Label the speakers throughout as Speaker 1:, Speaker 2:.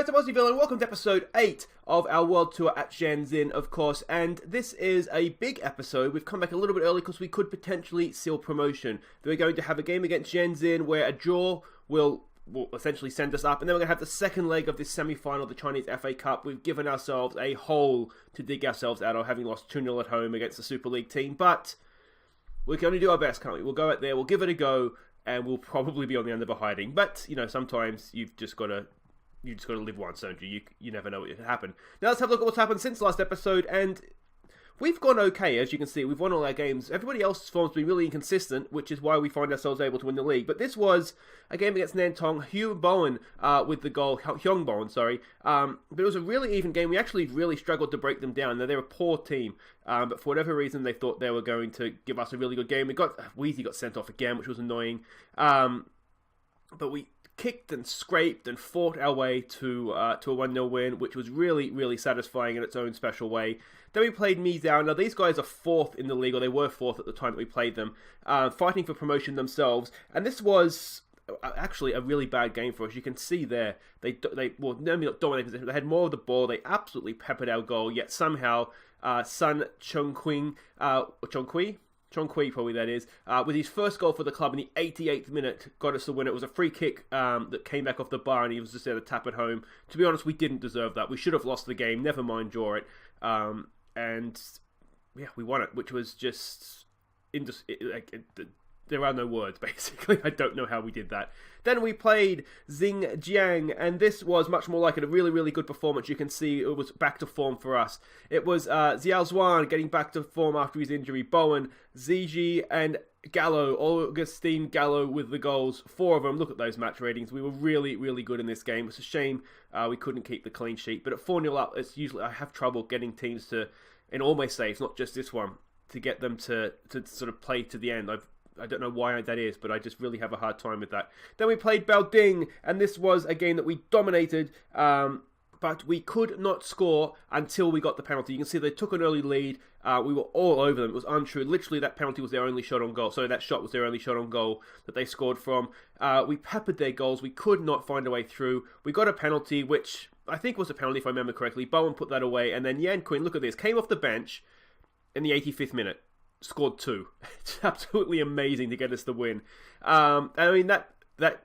Speaker 1: guys, I'm Aussie and welcome to episode 8 of our world tour at Shenzhen, of course, and this is a big episode. We've come back a little bit early because we could potentially seal promotion. We're going to have a game against Shenzhen where a draw will essentially send us up, and then we're going to have the second leg of this semi-final, the Chinese FA Cup. We've given ourselves a hole to dig ourselves out of, having lost 2-0 at home against the Super League team, but we can only do our best, can't we? We'll go out there, we'll give it a go, and we'll probably be on the end of a hiding. But, you know, sometimes you've just got to live once, don't you? You never know what can happen. Now let's have a look at what's happened since last episode, and we've gone okay, as you can see. We've won all our games. Everybody else's form's been really inconsistent, which is why we find ourselves able to win the league. But this was a game against Nantong. Hyung Bowen with the goal. Hyung Bowen, sorry. But it was a really even game. We actually really struggled to break them down. Now, they're a poor team, but for whatever reason, they thought they were going to give us a really good game. Weezy got sent off again, which was annoying. But we kicked and scraped and fought our way to a 1-0 win, which was really, really satisfying in its own special way. Then we played Mizao. Now, these guys are 4th in the league, or they were 4th at the time that we played them, fighting for promotion themselves. And this was actually a really bad game for us. You can see there, they not dominated position. They had more of the ball. They absolutely peppered our goal, yet somehow Sun Chongqing, probably that is, with his first goal for the club in the 88th minute, got us the win. It was a free kick that came back off the bar, and he was just there to tap it home. To be honest, we didn't deserve that. We should have lost the game, never mind draw it. And yeah, we won it, which was just there are no words, basically. I don't know how we did that. Then we played Xinjiang, and this was much more like a really, really good performance. You can see it was back to form for us. It was Xiao Zhuan getting back to form after his injury, Bowen, Ziji, and Gallo, Augustine Gallo with the goals. 4 of them. Look at those match ratings. We were really, really good in this game. It's a shame we couldn't keep the clean sheet. But at 4-0 up, it's usually I have trouble getting teams to, in all my saves, not just this one, to get them to sort of play to the end. I don't know why that is, but I just really have a hard time with that. Then we played Baoding, and this was a game that we dominated, but we could not score until we got the penalty. You can see they took an early lead. We were all over them. It was untrue. Literally, that penalty was their only shot on goal. Sorry, that shot was their only shot on goal that they scored from. We peppered their goals. We could not find a way through. We got a penalty, which I think was a penalty, if I remember correctly. Bowen put that away, and then Yan Quinn, look at this, came off the bench in the 85th minute. Scored 2. It's absolutely amazing to get us the win. I mean, that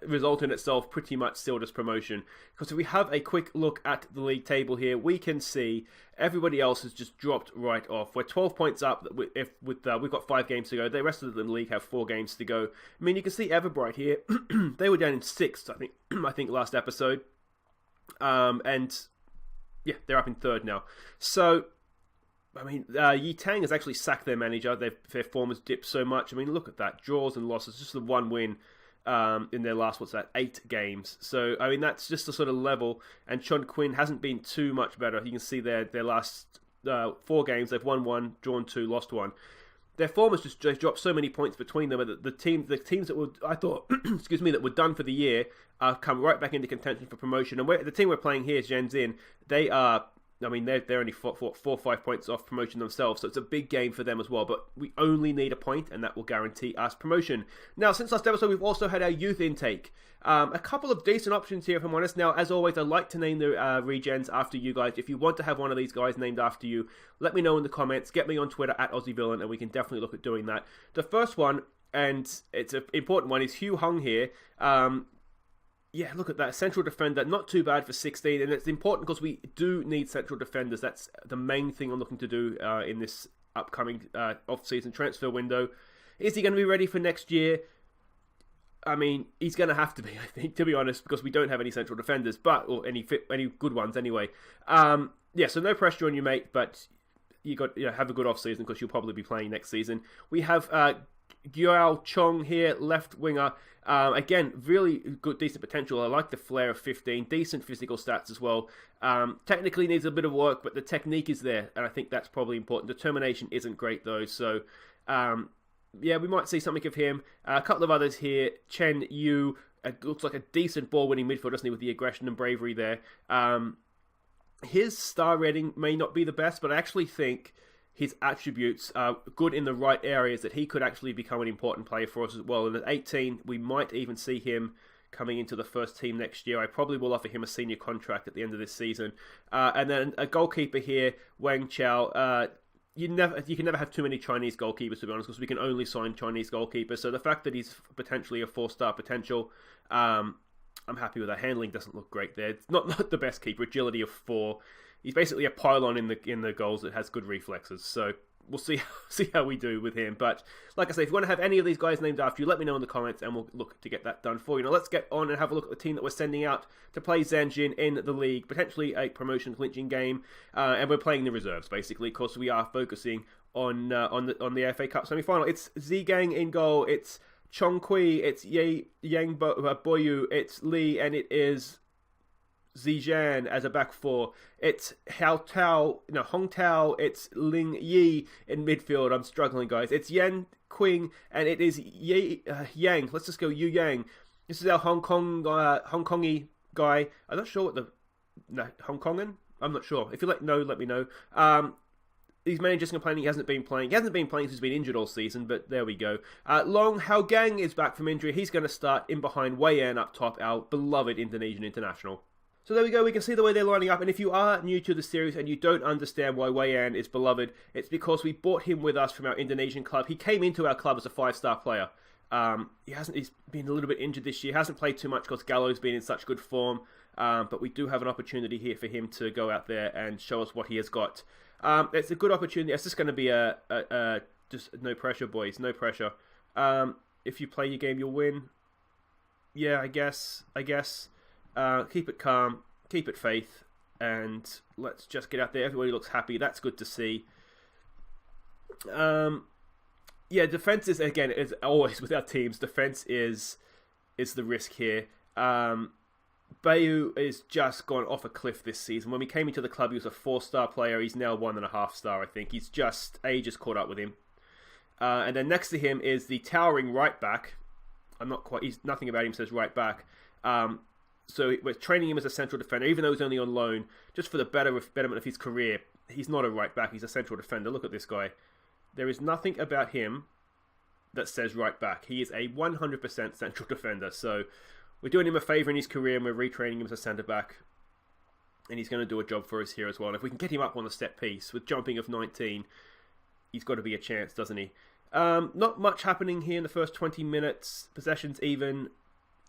Speaker 1: result in itself pretty much sealed us promotion. Because if we have a quick look at the league table here, we can see everybody else has just dropped right off. We're 12 points up. We've got 5 games to go. The rest of the league have 4 games to go. I mean, you can see Everbright here. They were down in 6th, I think last episode. And yeah, they're up in 3rd now. So I mean, Yi Tang has actually sacked their manager. Their form has dipped so much. I mean, look at that. Draws and losses. Just the 1 win in their last, 8 games. So, I mean, that's just the sort of level. And Chun Quinn hasn't been too much better. You can see their last 4 games. They've won 1, drawn 2, lost 1. Their form has just dropped so many points between them. The teams that were, I thought, excuse me, that were done for the year come right back into contention for promotion. And the team we're playing here, Shenzhen, they are, I mean, they're only 4 or 5 points off promotion themselves, so it's a big game for them as well. But we only need a point, and that will guarantee us promotion. Now, since last episode, we've also had our youth intake. A couple of decent options here, if I'm honest. Now, as always, I like to name the regens after you guys. If you want to have one of these guys named after you, let me know in the comments. Get me on Twitter at AussieVillain, and we can definitely look at doing that. The first one, and it's an important one, is Hugh Hung here. Yeah, look at that. Central defender, not too bad for 16. And it's important because we do need central defenders. That's the main thing I'm looking to do in this upcoming off-season transfer window. Is he going to be ready for next year? I mean, he's going to have to be, I think, to be honest, because we don't have any central defenders, or any good ones anyway. Yeah, so no pressure on you, mate, but you have a good off-season because you'll probably be playing next season. We have Gyao Chong here, left winger. Again, really good, decent potential. I like the flair of 15. Decent physical stats as well. Technically needs a bit of work, but the technique is there, and I think that's probably important. Determination isn't great, though, so yeah, we might see something of him. A couple of others here. Chen Yu looks like a decent ball-winning midfielder, doesn't he, with the aggression and bravery there. His star rating may not be the best, but I actually think his attributes are good in the right areas, that he could actually become an important player for us as well. And at 18, we might even see him coming into the first team next year. I probably will offer him a senior contract at the end of this season. And then a goalkeeper here, Wang Chao. You can never have too many Chinese goalkeepers, to be honest, because we can only sign Chinese goalkeepers. So the fact that he's potentially a 4-star potential, I'm happy with that. Handling doesn't look great there. It's not the best keeper. Agility of 4. He's basically a pylon in the goals that has good reflexes. So we'll see how we do with him. But like I say, if you want to have any of these guys named after you, let me know in the comments, and we'll look to get that done for you. Now let's get on and have a look at the team that we're sending out to play Tianjin in the league, potentially a promotion clinching game, and we're playing the reserves basically, because we are focusing on the FA Cup semi-final. It's Zhigang in goal. It's Chong Kui. It's Yang Boyu. It's Li, and it is Zijan as a back 4. It's Hong Tao. It's Ling Yi in midfield. I'm struggling, guys. It's Yan Qing, and it is Yang. Let's just go Yu Yang. This is our Hong Kongy guy. I'm not sure what Hong Kongan. I'm not sure. If you let me know. He's mainly just complaining he hasn't been playing. He hasn't been playing since he's been injured all season, but there we go. Long Hao Gang is back from injury. He's going to start in behind Wei Yan up top, our beloved Indonesian international. So there we go, we can see the way they're lining up, and if you are new to the series and you don't understand why Wei Yan is beloved, it's because we bought him with us from our Indonesian club. He came into our club as a 5-star player. He's been a little bit injured this year, hasn't played too much because Gallo's been in such good form, but we do have an opportunity here for him to go out there and show us what he has got. It's a good opportunity. It's just going to be just no pressure, boys, no pressure. If you play your game, you'll win. Yeah, I guess. Keep it calm, keep it faith, and let's just get out there. Everybody looks happy. That's good to see. Yeah, defense is, again, as always with our teams, defense is the risk here. Bayu is just gone off a cliff this season. When we came into the club, he was a 4-star player. He's now 1.5-star, I think. He's just, age has caught up with him. And then next to him is the towering right back. Nothing about him says right back. So we're training him as a central defender, even though he's only on loan, just for the betterment of his career. He's not a right back, he's a central defender. Look at this guy. There is nothing about him that says right back. He is a 100% central defender. So we're doing him a favour in his career, and we're retraining him as a centre back. And he's going to do a job for us here as well. And if we can get him up on the set piece with jumping of 19, he's got to be a chance, doesn't he? Not much happening here in the first 20 minutes. Possession's even.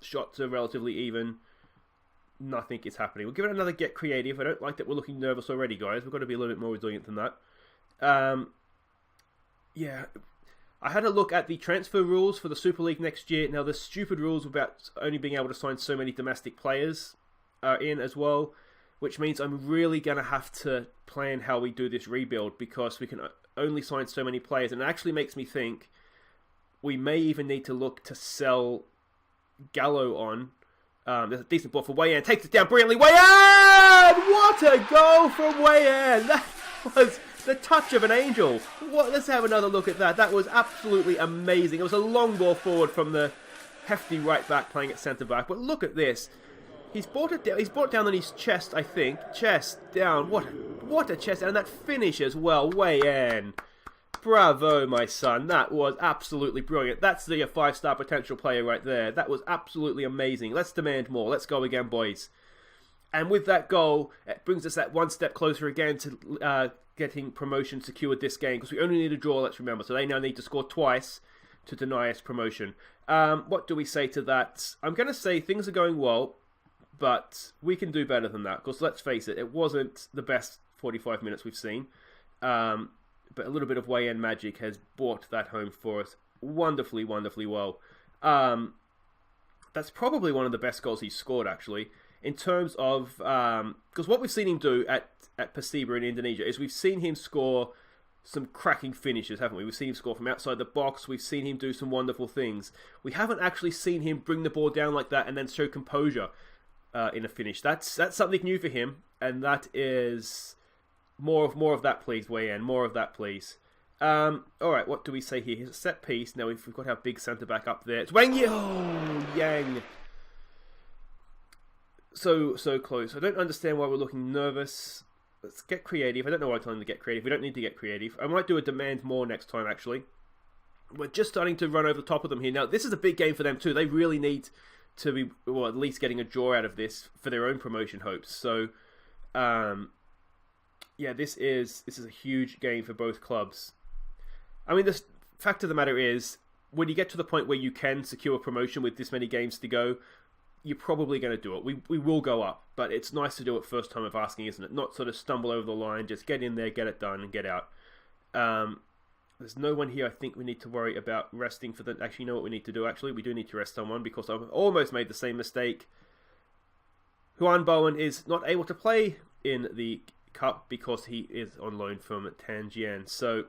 Speaker 1: Shots are relatively even. Nothing is happening. We'll give it another get creative. I don't like that we're looking nervous already, guys. We've got to be a little bit more resilient than that. Yeah, I had a look at the transfer rules for the Super League next year. Now, the stupid rules about only being able to sign so many domestic players are in as well, which means I'm really going to have to plan how we do this rebuild, because we can only sign so many players. And it actually makes me think we may even need to look to sell Gallo on. There's a decent ball for Wei Yan. Takes it down brilliantly. Wei Yan! What a goal from Wei Yan! That was the touch of an angel. Let's have another look at that. That was absolutely amazing. It was a long ball forward from the hefty right back playing at centre back. But look at this. He's brought it down. He's brought it down on his chest, I think. Chest down. What a chest down. And that finish as well. Wei Yan. Bravo, my son. That was absolutely brilliant. That's the 5-star potential player right there. That was absolutely amazing. Let's demand more. Let's go again, boys. And with that goal, it brings us that one step closer again to getting promotion secured this game, because we only need a draw, let's remember. So they now need to score twice to deny us promotion. What do we say to that? I'm going to say things are going well, but we can do better than that, because let's face it, it wasn't the best 45 minutes we've seen. But a little bit of Wei Yan magic has brought that home for us wonderfully, wonderfully well. That's probably one of the best goals he's scored, actually, in terms of... Because what we've seen him do at Persiba in Indonesia is we've seen him score some cracking finishes, haven't we? We've seen him score from outside the box. We've seen him do some wonderful things. We haven't actually seen him bring the ball down like that and then show composure in a finish. That's something new for him, and that is... More of that, please, Wei Yan. More of that, please. Alright, what do we say here? Here's a set piece. Now we've got our big centre-back up there. It's Wang Yang. So close. I don't understand why we're looking nervous. Let's get creative. I don't know why I'm telling them to get creative. We don't need to get creative. I might do a demand more next time, actually. We're just starting to run over the top of them here. Now, this is a big game for them, too. They really need to be, well, at least getting a draw out of this for their own promotion hopes. So, yeah, this is a huge game for both clubs. I mean, the fact of the matter is, when you get to the point where you can secure promotion with this many games to go, you're probably going to do it. We will go up, but it's nice to do it first time of asking, isn't it? Not sort of stumble over the line, just get in there, get it done, and get out. There's no one here I think we need to worry about resting for the... Actually, you know what we need to do, actually? We do need to rest someone, because I've almost made the same mistake. Juan Bowen is not able to play in the Cup because he is on loan from Tianjin. So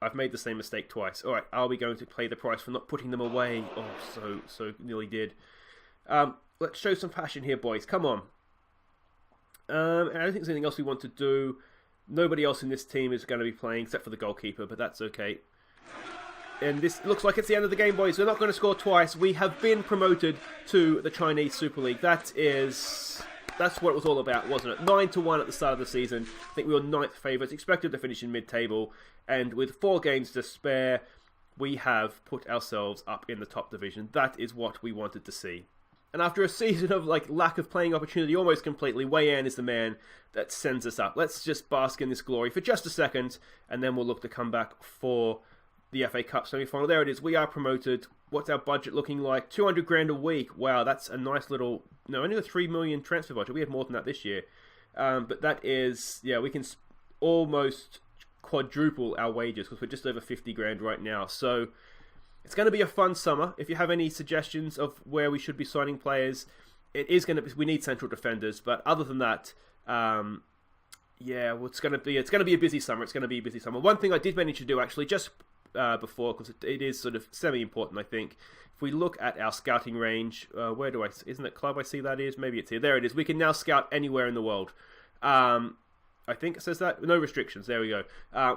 Speaker 1: I've made the same mistake twice. Alright, are we going to pay the price for not putting them away? Oh, so nearly did. Let's show some passion here, boys. Come on. I don't think there's anything else we want to do. Nobody else in this team is going to be playing except for the goalkeeper, but that's okay. And this looks like it's the end of the game, boys. We're not going to score twice. We have been promoted to the Chinese Super League. That's what it was all about, wasn't it? 9-1 at the start of the season. I think we were 9th favourites, expected to finish in mid-table. And with 4 games to spare, we have put ourselves up in the top division. That is what we wanted to see. And after a season of lack of playing opportunity almost completely, Wei Yan is the man that sends us up. Let's just bask in this glory for just a second, and then we'll look to come back for the FA Cup semi-final. There it is. We are promoted. What's our budget looking like? 200 grand a week. Wow, that's a nice little... No, only a 3 million transfer budget. We had more than that this year. But that is... Yeah, we can almost quadruple our wages because we're just over 50 grand right now. So it's going to be a fun summer. If you have any suggestions of where we should be signing players, it is going to be... We need central defenders. But other than that... yeah, well, it's going to be a busy summer. It's going to be a busy summer. One thing I did manage to do, actually, just... before, because it is sort of semi-important, I think. If we look at our scouting range, where do I... Isn't it club I see that is? Maybe it's here. There it is. We can now scout anywhere in the world. I think it says that. No restrictions. There we go.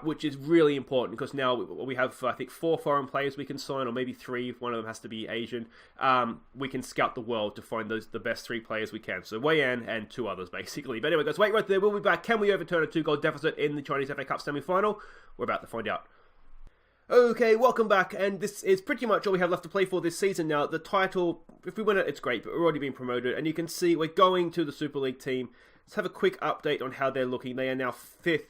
Speaker 1: Which is really important, because now we have, I think, 4 foreign players we can sign, or maybe 3 if one of them has to be Asian. We can scout the world to find the best 3 players we can. So Wei Yan and 2 others, basically. But anyway, guys, wait right there. We'll be back. Can we overturn a 2-goal deficit in the Chinese FA Cup semi-final? We're about to find out. Okay, welcome back, and this is pretty much all we have left to play for this season now. The title, if we win it, it's great, but we're already being promoted, and you can see we're going to the Super League team. Let's have a quick update on how they're looking. They are now 5th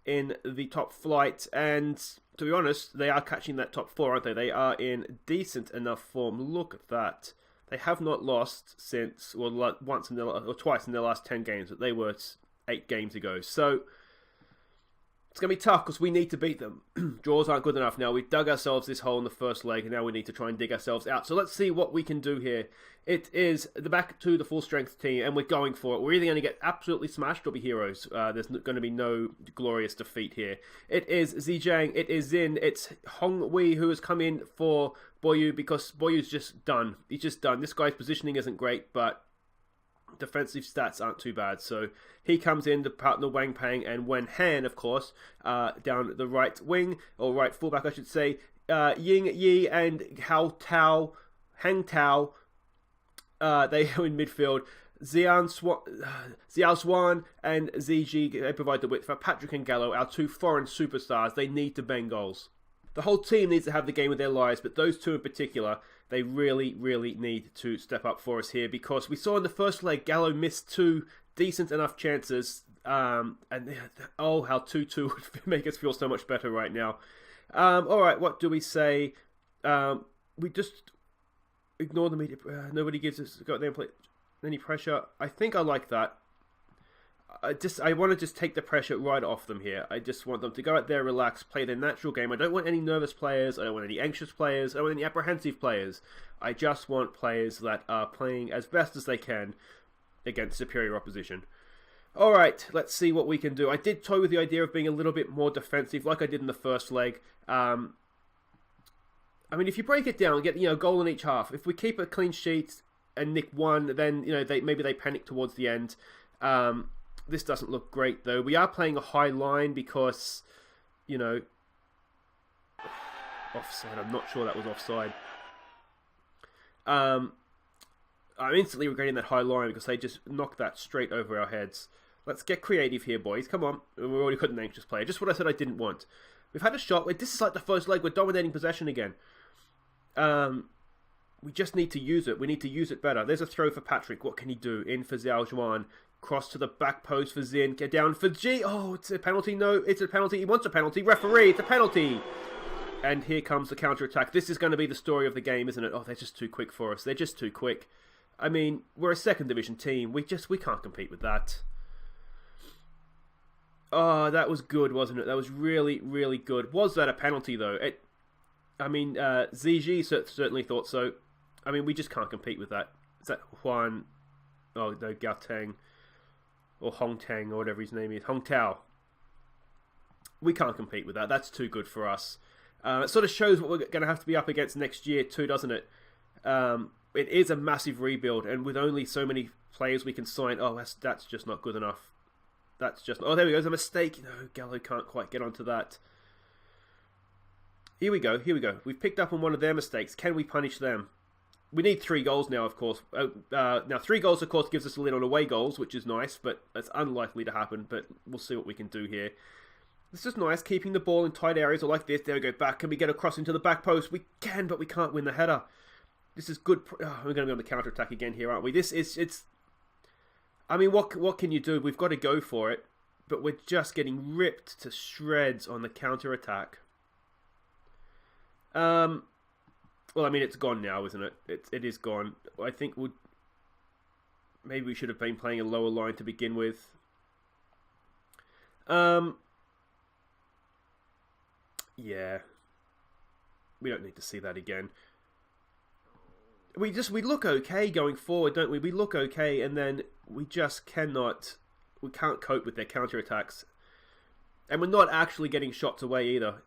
Speaker 1: in the top flight, and to be honest, they are catching that top 4, aren't they? They are in decent enough form. Look at that. They have not lost since, well, once or twice in their last 10 games, but they were 8 games ago. So it's going to be tough because we need to beat them. Draws aren't good enough now. We've dug ourselves this hole in the first leg, and now we need to try and dig ourselves out. So let's see what we can do here. It is the back to the full-strength team, and we're going for it. We're either going to get absolutely smashed or be heroes. There's going to be no glorious defeat here. It is Zhejiang. It is Zin. It's Hong Wei who has come in for Boyu because Boyu's just done. He's just done. This guy's positioning isn't great, but defensive stats aren't too bad, so he comes in to partner Wang Pang and Wen Han, of course, down the right wing, or right fullback, I should say. Ying Yi and Hang Tao, they are in midfield. Xiao Swan and Ziji, they provide the width for Patrick and Gallo, our 2 foreign superstars. They need to bang goals. The whole team needs to have the game of their lives, but those 2 in particular, they really, really need to step up for us here, because we saw in the first leg, Gallo missed 2 decent enough chances, and oh, how 2-2 would make us feel so much better right now. Alright, what do we say? We just ignore the media. Nobody gives us any pressure. I think I like that. I want to just take the pressure right off them here. I just want them to go out there, relax, play their natural game. I don't want any nervous players. I don't want any anxious players. I don't want any apprehensive players. I just want players that are playing as best as they can against superior opposition. Alright, let's see what we can do. I did toy with the idea of being a little bit more defensive, like I did in the first leg. I mean, if you break it down, get a goal in each half. If we keep a clean sheet and nick 1, then maybe they panic towards the end. This doesn't look great, though. We are playing a high line because, offside. I'm not sure that was offside. I'm instantly regretting that high line because they just knocked that straight over our heads. Let's get creative here, boys. Come on. We've already got an anxious player. Just what I said I didn't want. We've had a shot. This is like the first leg. We're dominating possession again. We just need to use it. We need to use it better. There's a throw for Patrick. What can he do? In for Xiao Zhuan. Cross to the back post for Zin. Get down for G. Oh, it's a penalty. No, it's a penalty. He wants a penalty. Referee, it's a penalty. And here comes the counter-attack. This is going to be the story of the game, isn't it? Oh, they're just too quick for us. They're just too quick. I mean, we're a second division team. We can't compete with that. Oh, that was good, wasn't it? That was really, really good. Was that a penalty, though? ZG certainly thought so. I mean, we just can't compete with that. Is that Huan? Oh, no, Gao Teng. Or Hong Teng, or whatever his name is. Hong Tao. We can't compete with that. That's too good for us. It sort of shows what we're going to have to be up against next year too, doesn't it? It is a massive rebuild, and with only so many players we can sign, that's just not good enough. That's just... Oh, there we go. There's a mistake. No, Gallo can't quite get onto that. Here we go. We've picked up on one of their mistakes. Can we punish them? We need 3 goals now, of course. Now, 3 goals, of course, gives us a lid on away goals, which is nice, but it's unlikely to happen. But we'll see what we can do here. This is nice, keeping the ball in tight areas or like this. There we go, back. Can we get across into the back post? We can, but we can't win the header. This is good. We're going to be on the counter-attack again here, aren't we? It's... I mean, what can you do? We've got to go for it, but we're just getting ripped to shreds on the counter-attack. Well, I mean, it's gone now, isn't it? It is gone. I think maybe we should have been playing a lower line to begin with. Yeah. We don't need to see that again. We look okay going forward, don't we? We look okay, and then we just can't cope with their counterattacks. And we're not actually getting shots away either.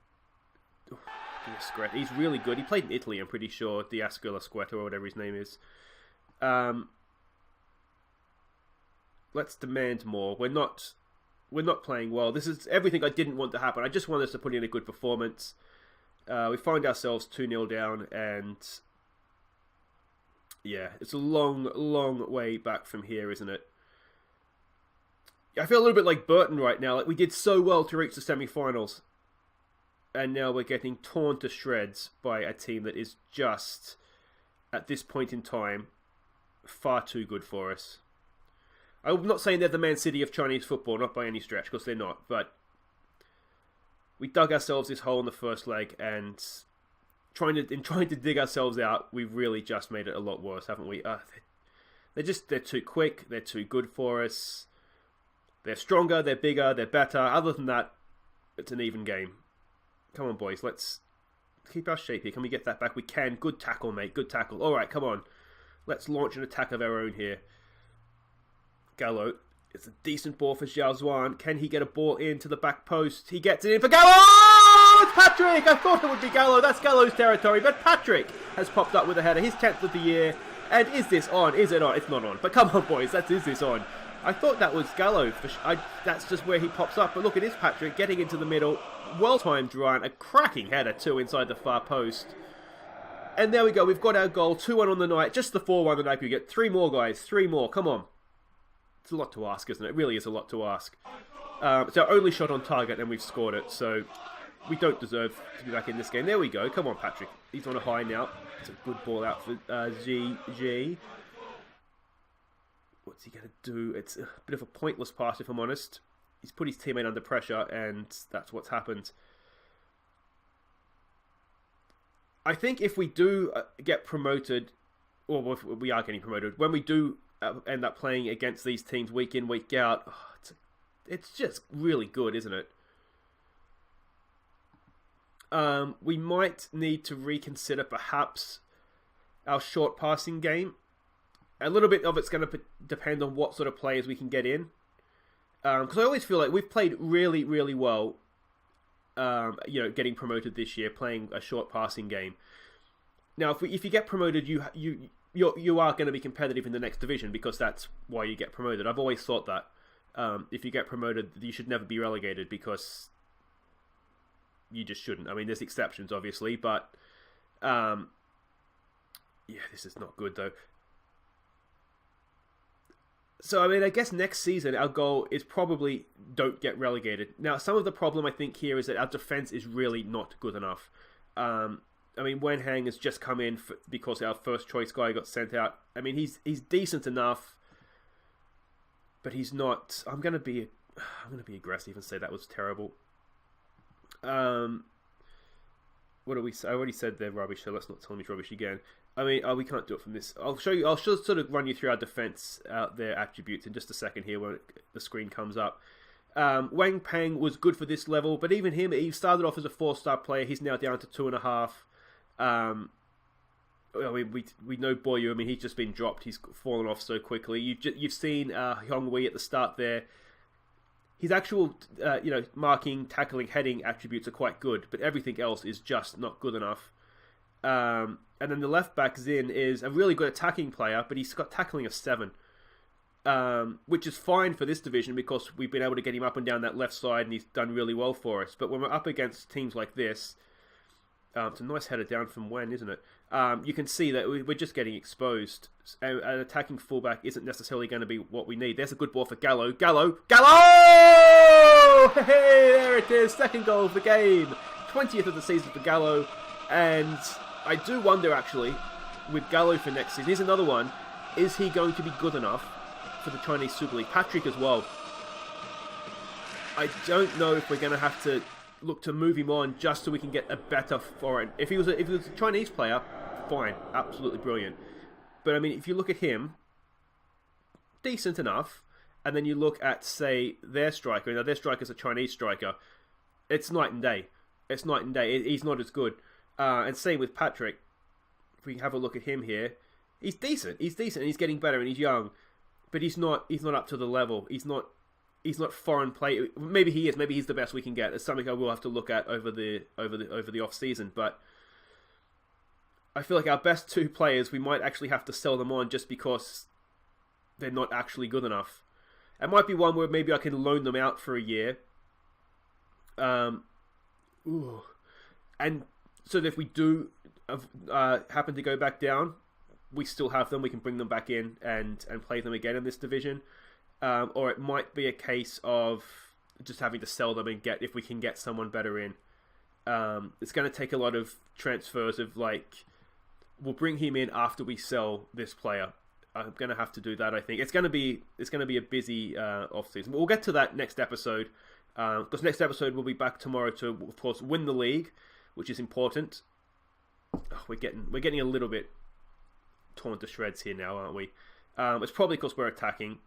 Speaker 1: He's really good. He played in Italy, I'm pretty sure. Diascola or whatever his name is. Let's demand more. We're not playing well. This is everything I didn't want to happen. I just wanted us to put in a good performance. We find ourselves 2-0 down, and yeah, it's a long, long way back from here, isn't it? I feel a little bit like Burton right now. Like, we did so well to reach the semi-finals, and now we're getting torn to shreds by a team that is just, at this point in time, far too good for us. I'm not saying they're the Man City of Chinese football, not by any stretch, because they're not, but we dug ourselves this hole in the first leg, and trying to dig ourselves out, we've really just made it a lot worse, haven't we? They're too quick, they're too good for us, they're stronger, they're bigger, they're better. Other than that, it's an even game. Come on, boys, let's keep our shape here. Can we get that back? We can. Good tackle, mate, good tackle. Alright, come on. Let's launch an attack of our own here. Gallo, it's a decent ball for Xiao Zhuan. Can he get a ball into the back post? He gets it in for Gallo! It's Patrick! I thought it would be Gallo. That's Gallo's territory. But Patrick has popped up with a header. His 10th of the year. And is this on? Is it on? It's not on. But come on, boys. Is this on? I thought that was Gallo. That's just where he pops up. But look, it is Patrick getting into the middle. Well-timed run. A cracking header, too, inside the far post. And there we go. We've got our goal. 2-1 on the night. Just the 4-1 the night we get. 3 more, guys. 3 more. Come on. It's a lot to ask, isn't it? It really is a lot to ask. It's our only shot on target, and we've scored it. So we don't deserve to be back in this game. There we go. Come on, Patrick. He's on a high now. It's a good ball out for GG. What's he going to do? It's a bit of a pointless pass, if I'm honest. He's put his teammate under pressure, and that's what's happened. I think if we do get promoted, or if we are getting promoted, when we do end up playing against these teams week in, week out, it's just really good, isn't it? We might need to reconsider perhaps our short passing game. A little bit of it's going to depend on what sort of players we can get in. Because I always feel like we've played really, really well, getting promoted this year, playing a short passing game. Now, if you get promoted, you are going to be competitive in the next division, because that's why you get promoted. I've always thought that. If you get promoted, you should never be relegated, because you just shouldn't. I mean, there's exceptions, obviously, but yeah, this is not good, though. So, I mean, I guess next season our goal is probably don't get relegated. Now, some of the problem I think here is that our defense is really not good enough. I mean, Wen Hang has just come in because our first choice guy got sent out. I mean, he's decent enough, but he's not. I'm gonna be aggressive and say that was terrible. What do we say? I already said they're rubbish, so let's not tell me it's rubbish again. I mean, we can't do it from this. I'll show you. I'll sort of run you through our defense, their attributes in just a second here when the screen comes up. Wang Peng was good for this level, but even him, he started off as a 4-star player. He's now down to 2.5. I mean, we know Boyu. I mean, he's just been dropped. He's fallen off so quickly. You've seen Hong Wei at the start there. His actual, marking, tackling, heading attributes are quite good, but everything else is just not good enough. And then the left back Zin is a really good attacking player, but he's got tackling of 7, which is fine for this division because we've been able to get him up and down that left side, and he's done really well for us. But when we're up against teams like this, it's a nice header down from Wen, isn't it? You can see that we're just getting exposed. An attacking fullback isn't necessarily going to be what we need. There's a good ball for Gallo. Gallo! Hey, there it is. Second goal of the game. 20th of the season for Gallo. And I do wonder, actually, with Gallo for next season, here's another one. Is he going to be good enough for the Chinese Super League? Patrick as well. I don't know if we're going to have to look to move him on just so we can get a better foreign. If he was a Chinese player, fine, absolutely brilliant. But I mean, if you look at him, decent enough, and then you look at, say, their striker. Now, their striker's a Chinese striker. It's night and day. It's night and day. He's not as good. And same with Patrick. If we have a look at him here, he's decent. He's decent, and he's getting better, and he's young. But he's not up to the level. He's not foreign play. Maybe he is. Maybe he's the best we can get. It's something I will have to look at over the off season. But I feel like our best 2 players, we might actually have to sell them on just because they're not actually good enough. It might be one where maybe I can loan them out for a year. And so that if we do happen to go back down, we still have them. We can bring them back in and play them again in this division. Or it might be a case of just having to sell them and if we can get someone better in. It's going to take a lot of transfers of we'll bring him in after we sell this player. I'm going to have to do that, I think. It's going to be a busy off-season. But we'll get to that next episode. Because next episode we'll be back tomorrow to, of course, win the league, which is important. Oh, we're getting a little bit torn to shreds here now, aren't we? It's probably because we're attacking.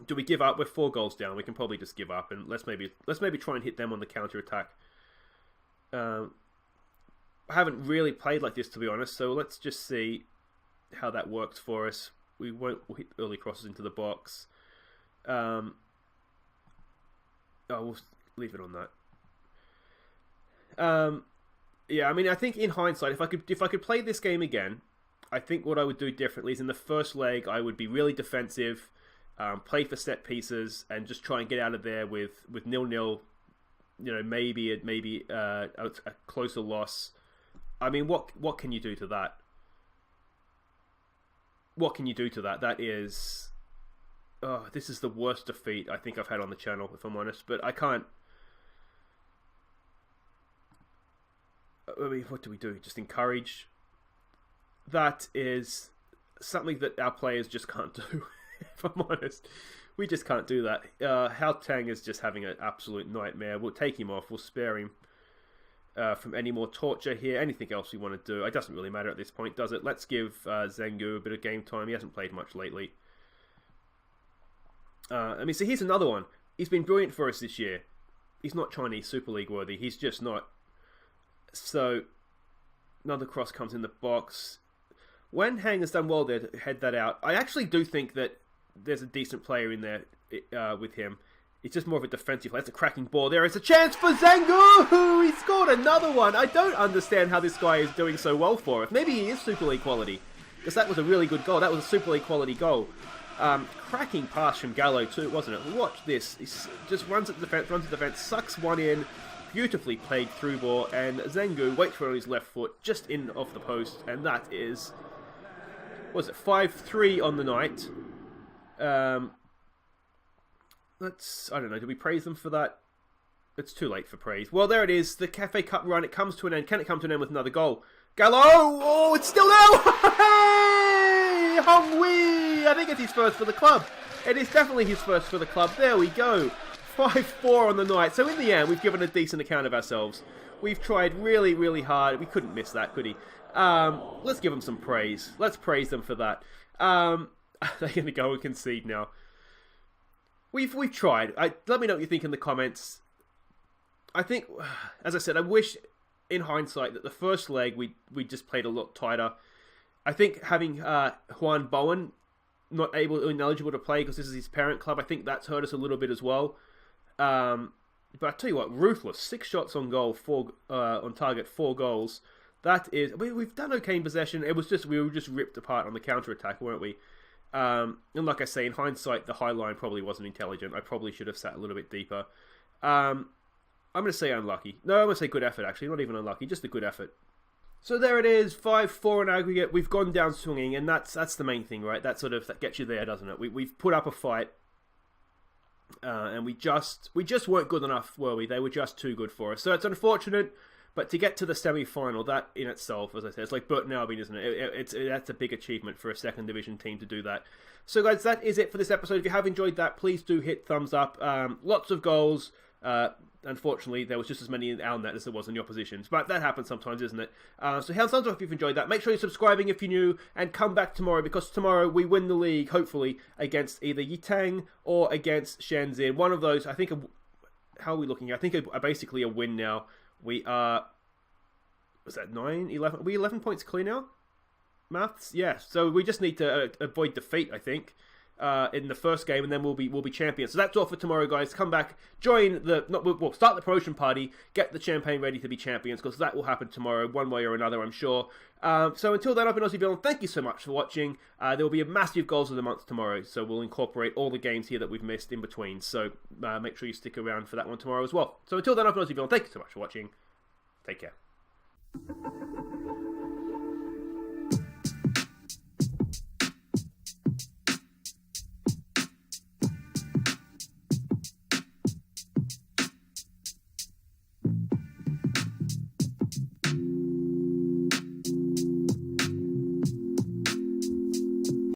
Speaker 1: Do we give up? We're 4 goals down. We can probably just give up and let's maybe try and hit them on the counter attack. I haven't really played like this, to be honest, so let's just see how that works for us. We'll hit early crosses into the box. We'll leave it on that. Yeah, I mean, I think in hindsight, if I could play this game again, I think what I would do differently is in the first leg, I would be really defensive, play for set pieces, and just try and get out of there with 0-0. Maybe a closer loss. I mean, what can you do to that? What can you do to that? That is... this is the worst defeat I think I've had on the channel, if I'm honest. But I can't... I mean, what do we do? Just encourage? That is something that our players just can't do, if I'm honest. We just can't do that. Hao Tang is just having an absolute nightmare. We'll take him off. We'll spare him from any more torture here. Anything else we want to do. It doesn't really matter at this point, does it? Let's give Zhengu a bit of game time. He hasn't played much lately. I mean, so here's another one. He's been brilliant for us this year. He's not Chinese Super League worthy. He's just not. So, another cross comes in the box. Wen Hang has done well there to head that out. I actually do think that there's a decent player in there with him. It's just more of a defensive play. That's a cracking ball. There is a chance for Zhengu! He scored another one! I don't understand how this guy is doing so well for us. Maybe he is Super League quality. Because that was a really good goal. That was a Super League quality goal. Cracking pass from Gallo too, wasn't it? Watch this. He just runs at the defense, sucks one in. Beautifully played through ball. And Zhengu waits for it on his left foot, just in off the post. And that is... What was it? 5-3 on the night. I don't know, do we praise them for that? It's too late for praise. Well, there it is. The Cafe Cup run. It comes to an end. Can it come to an end with another goal? Gallo! Oh, it's still there! Hey! Hong Wei! I think it's his first for the club. It is definitely his first for the club. There we go. 5-4 on the night. So in the end, we've given a decent account of ourselves. We've tried really, really hard. We couldn't miss that, could he? Let's give them some praise. Let's praise them for that. They're going to go and concede now. We've tried. Let me know what you think in the comments. I think, as I said, I wish, in hindsight, that the first leg we just played a lot tighter. I think having Juan Bowen ineligible to play because this is his parent club, I think that's hurt us a little bit as well. But I tell you what, ruthless. 6 shots on goal, 4 on target, 4 goals. That is, we've done okay in possession. It was just we were just ripped apart on the counter attack, weren't we? And like I say, in hindsight, the high line probably wasn't intelligent. I probably should have sat a little bit deeper. I'm going to say unlucky. No, I'm going to say good effort, actually. Not even unlucky, just a good effort. So there it is, 5-4 in aggregate. We've gone down swinging, and that's the main thing, right? That gets you there, doesn't it? We've put up a fight, and we just weren't good enough, were we? They were just too good for us. So it's unfortunate, but to get to the semi-final, that in itself, as I said, it's like Burton Albion, isn't it? That's a big achievement for a second division team to do that. So guys, that is it for this episode. If you have enjoyed that, please do hit thumbs up. Lots of goals. Unfortunately, there was just as many in our net as there was in the opposition's. But that happens sometimes, isn't it? So thumbs up if you've enjoyed that. Make sure you're subscribing if you're new. And come back tomorrow, because tomorrow we win the league, hopefully, against either Yitang or against Shenzhen. One of those, I think... How are we looking? I think basically a win now. We are... Was that 9? 11? Are we 11 points clear now? Maths? Yeah. So we just need to avoid defeat, I think. In the first game, and then we'll be champions. So that's all for tomorrow, guys. Come back, join we'll start the promotion party, get the champagne ready to be champions, because that will happen tomorrow, one way or another, I'm sure. So until then, I've been Aussie Bill, and thank you so much for watching. There will be a massive goals of the month tomorrow, so we'll incorporate all the games here that we've missed in between. So make sure you stick around for that one tomorrow as well. So until then, I've been Aussie Bill, and thank you so much for watching. Take care.